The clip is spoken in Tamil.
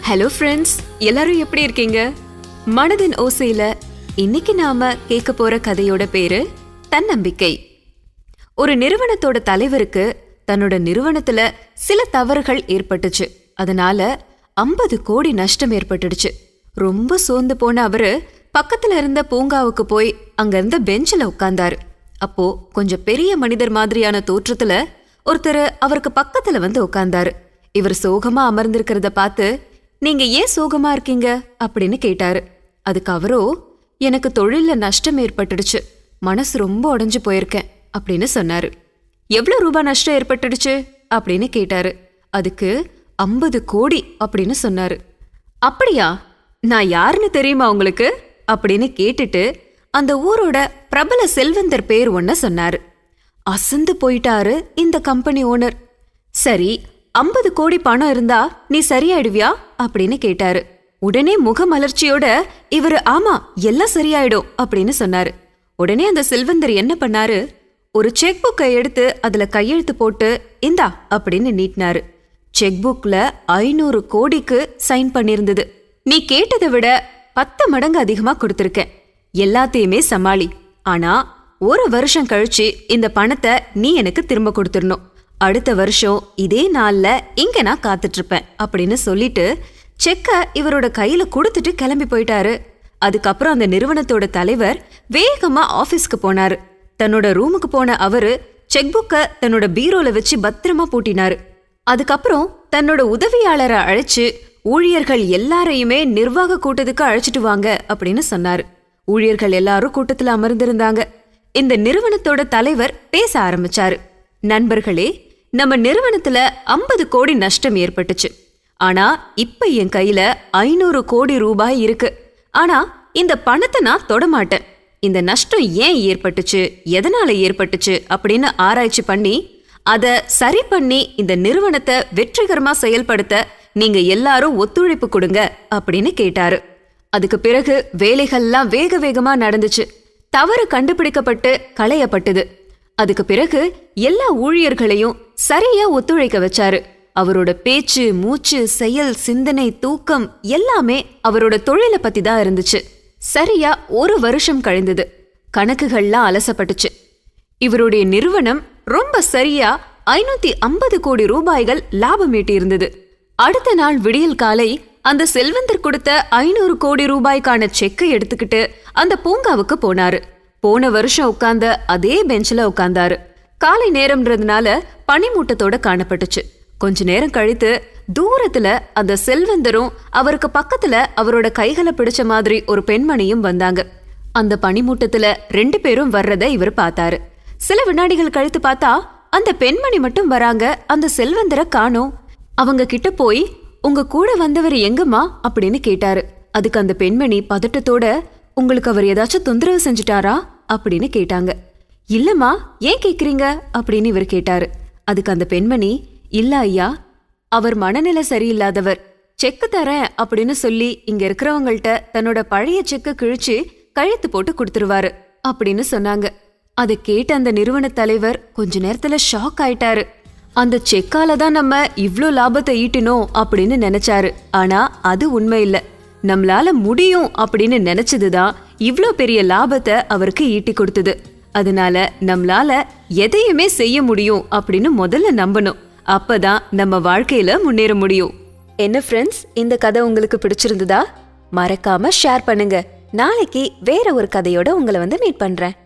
ஹலோ ஃப்ரெண்ட்ஸ், எல்லாரும் எப்படி இருக்கீங்க? மனதின் ஓசையில இன்னைக்கு நாம கேட்க போற கதையோட பேரு தன்னம்பிக்கை. ஒரு நிறுவனத்தோட தலைவருக்கு தன்னோட நிறுவனத்துல சில தவறுகள் ஏற்பட்டுச்சு. அதனால 50 கோடி நஷ்டம் ஏற்பட்டுடுச்சு. ரொம்ப சோர்ந்து போன அவரு பக்கத்துல இருந்த பூங்காவுக்கு போய் அங்க இருந்த பெஞ்சில உட்கார்ந்தாரு. அப்போ கொஞ்சம் பெரிய மனிதர் மாதிரியான தோற்றத்துல ஒருத்தர் அவருக்கு பக்கத்துல வந்து உட்கார்ந்தாரு. இவர் சோகமா அமர்ந்திருக்கிறத பார்த்து, நீங்க ஏன் சோகமா இருக்கீங்க அப்படின்னு கேட்டாரு. அதுக்கு அவரோ, எனக்கு தொழில்ல நஷ்டம் ஏற்பட்டுடுச்சு, மனசு ரொம்ப உடைஞ்சு போயிருக்கேன் அப்படின்னு சொன்னாரு. எவ்வளவு ரூபாய் நஷ்டம் ஏற்பட்டுடுச்சு அப்படின்னு கேட்டாரு. அதுக்கு 50 கோடி அப்படின்னு சொன்னாரு. அப்படியா, நான் யாருன்னு தெரியுமா உங்களுக்கு அப்படின்னு கேட்டுட்டு அந்த ஊரோட பிரபல செல்வந்தர் பேர் ஒன்ன சொன்னாரு. அசந்து போயிட்டாரு இந்த கம்பெனி ஓனர். சரி, 50 கோடி பணம் இருந்தா நீ சரியாயிடுவியா அப்படின்னு கேட்டாரு. உடனே முகமலர்ச்சியோட இவரு, ஆமா, எல்லாம் சரியாயிடும் அப்படின்னு சொன்னாரு. உடனே அந்த செல்வந்தர் என்ன பண்ணாரு, ஒரு செக் புக்கை எடுத்து அதுல கையெழுத்து போட்டு இந்தா அப்படின்னு நீட்டினாரு. செக் புக்ல 500 கோடிக்கு சைன் பண்ணிருந்தது. நீ கேட்டதை விட 10 மடங்கு அதிகமா கொடுத்திருக்கேன், எல்லாத்தையுமே சமாளி. ஆனா 1 வருஷம் கழிச்சு இந்த பணத்தை நீ எனக்கு திரும்ப கொடுத்துடணும். அடுத்த வருஷம் இதே நாள்ல இங்க நான் காத்துட்டு இருப்பேன் அப்படின்னு சொல்லிட்டு செக்க இவரோட கையில கொடுத்துட்டு கிளம்பி போயிட்டாரு. அதுக்கப்புறம் அந்த நிறுவனத்தோட தலைவர் வேகமா ஆபீஸ்க்கு போனாரு. தன்னோட ரூமுக்கு போன அவரு செக் புக்க தன்னோட பீரோல வச்சு பத்திரமா பூட்டினாரு. அதுக்கப்புறம் தன்னோட உதவியாளரை அழைச்சு, ஊழியர்கள் எல்லாரையுமே நிர்வாக கூட்டத்துக்கு அழைச்சிட்டு வாங்க அப்படின்னு சொன்னாரு. ஊழியர்கள் எல்லாரும் கூட்டத்துல அமர்ந்திருந்தாங்க. இந்த நிறுவனத்தோட தலைவர் பேச ஆரம்பிச்சாரு. நண்பர்களே, நம்ம நிறுவனத்துல 50 கோடி நஷ்டம் ஏற்பட்டுச்சு. ஆனா இப்ப என் கையில 500 கோடி ரூபாய் இருக்கு. ஆனா இந்த பணத்தை நான் தொடமாட்டேன். இந்த நஷ்டம் ஏன் ஏற்பட்டுச்சு, எதனால ஏற்பட்டுச்சு அப்படின்னு ஆராய்ச்சி பண்ணி அத சரி பண்ணி இந்த நிறுவனத்தை வெற்றிகரமா செயல்படுத்த நீங்க எல்லாரும் ஒத்துழைப்பு கொடுங்க அப்படின்னு கேட்டாரு. அதுக்கு பிறகு வேலைகள்லாம் வேக வேகமா நடந்துச்சு. தவறு கண்டுபிடிக்கப்பட்டு களையப்பட்டது. அதுக்கு பிறகு எல்லா ஊழியர்களையும் சரியா ஒத்துழைக்க வச்சாரு. அவரோட பேச்சு, மூச்சு, செயல், சிந்தனை, தூக்கம் எல்லாமே அவரோட தொழிலை பத்தி தான் இருந்துச்சு. சரியா 1 வருஷம் கழிந்தது. கணக்குகள்லாம் அலசப்பட்டுச்சு. இவருடைய நிறுவனம் ரொம்ப சரியா 550 கோடி ரூபாய்கள் லாபம் ஈட்டி இருந்தது. அடுத்த நாள் விடியல் காலை அந்த செல்வந்தர் கொடுத்த 500 கோடி ரூபாய்க்கான செக்கை எடுத்துக்கிட்டு அந்த பூங்காவுக்கு போனாரு. போன வருஷம் உட்கார்ந்த அதே பெஞ்சில உட்கார்ந்தாரு. காலை நேரம்ன்றதுனால பனிமூட்டத்தோட காணப்பட்டுச்சு. கொஞ்ச நேரம் கழித்து தூரத்துல அந்த செல்வந்தரும் அவருக்கு பக்கத்துல அவரோட கைகளை பிடிச்ச மாதிரி ஒரு பெண்மணியும் வந்தாங்க. அந்த பனிமூட்டத்துல 2 பேரும் வர்றத இவர் பார்த்தாரு. சில வினாடிகள் கழித்து பார்த்தா அந்த பெண்மணி மட்டும் வராங்க. அந்த செல்வந்தரை காணோம். அவங்க கிட்ட போய், உங்க கூட வந்தவர் எங்கம்மா அப்படின்னு கேட்டாரு. அதுக்கு அந்த பெண்மணி பதட்டத்தோட, உங்களுக்கு அவர் ஏதாச்சும் தொந்தரவு செஞ்சுட்டாரா அப்படின்னு கேட்டாங்க. இல்லம்மா, ஏன் கேக்குறீங்க அப்படின்னு இவர் கேட்டாரு. அதுக்கு அந்த பெண்மணி, இல்ல ஐயா, அவர் மனநிலை சரியில்லாதவர், செக்கு தரேன் அப்படின்னு சொல்லி இங்க இருக்கிறவங்கள்ட்ட தன்னோட பழைய செக்க கிழிச்சு கழுத்து போட்டு கொடுத்துருவாரு அப்படின்னு சொன்னாங்க. அதை கேட்ட அந்த நிறுவன தலைவர் கொஞ்ச நேரத்துல ஷாக் ஆயிட்டாரு. அந்த செக்கால தான் நம்ம இவ்ளோ லாபத்தை ஈட்டினோம் அப்படின்னு நினைச்சாரு. ஆனா அது உண்மை இல்ல. நம்மளால முடியும் அப்படின்னு நினைச்சதுதான் இவ்ளோ பெரிய லாபத்தை அவருக்கு ஈட்டி கொடுத்தது. அதனால நம்மளால எதையுமே செய்ய முடியும் அப்படின்னு முதல்ல நம்பணும். அப்பதான் நம்ம வாழ்க்கையில முன்னேற முடியும். என்ன ஃப்ரெண்ட்ஸ், இந்த கதை உங்களுக்கு பிடிச்சிருந்ததா? மறக்காம ஷேர் பண்ணுங்க. நாளைக்கு வேற ஒரு கதையோட உங்களை வந்து மீட் பண்றேன்.